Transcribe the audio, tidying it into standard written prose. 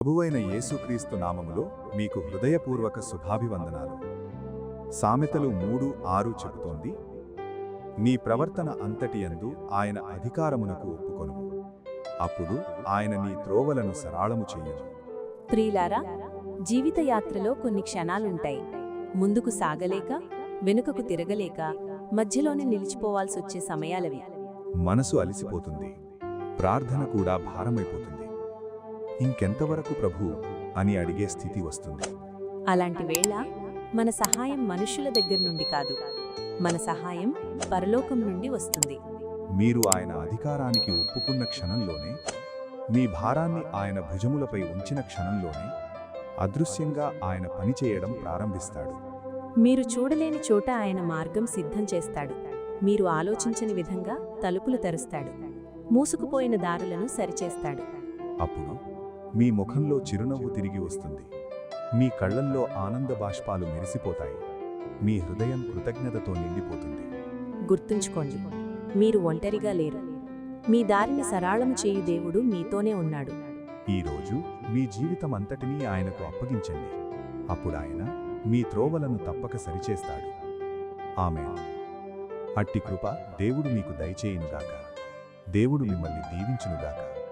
ప్రభువైన యేసుక్రీస్తు నామములో మీకు హృదయపూర్వక శుభాభివందనాలు. సామెతలు 3:6 చెబుతోంది, నీ ప్రవర్తన అంతటియందు ఆయన అధికారమునకు ఒప్పుకొనుము, అప్పుడు ఆయన నీ త్రోవలను సరాళము చెయ్యును. ప్రియులారా, జీవితయాత్రలో కొన్ని క్షణాలుంటాయి. ముందుకు సాగలేక, వెనుకకు తిరగలేక, మధ్యలోనే నిలిచిపోవాల్సొచ్చే సమయాలవి. మనసు అలిసిపోతుంది, ప్రార్థన కూడా భారమైపోతుంది. ఇంకెంతవరకు ప్రభూ అని అడిగే స్థితి వస్తుంది. అలాంటి వేళ మన సహాయం మనుష్యుల దగ్గర నుండి కాదు, మన సహాయం పరలోకం నుండి వస్తుంది. మీరు ఆయన అధికారానికి ఒప్పుకున్న క్షణంలోనే, మీ భారాన్ని ఆయన భుజములపై ఉంచిన క్షణంలోనే అదృశ్యంగా ఆయన పనిచేయడం ప్రారంభిస్తాడు. మీరు చూడలేని చోట ఆయన మార్గం సిద్ధం చేస్తాడు. మీరు ఆలోచించని విధంగా తలుపులు తెరుస్తాడు. మూసుకుపోయిన దారులను సరిచేస్తాడు. అప్పుడు మీ ముఖంలో చిరునవ్వు తిరిగి వస్తుంది. మీ కళ్లల్లో ఆనంద బాష్పాలు మెరిసిపోతాయి. మీ హృదయం కృతజ్ఞతతో నిండిపోతుంది. గుర్తుంచుకోండి, మీరు ఒంటరిగా లేరు. మీ దారిని సరాళము చేయు దేవుడు మీతోనే ఉన్నాడు. ఈరోజు మీ జీవితం అంతటినీ ఆయనకు అప్పగించండి. అప్పుడు ఆయన మీ త్రోవలను తప్పక సరిచేస్తాడు. ఆమేన్. అట్టి కృప దేవుడు మీకు దయచేయునుగాక. దేవుడు మిమ్మల్ని దీవించునుగాక.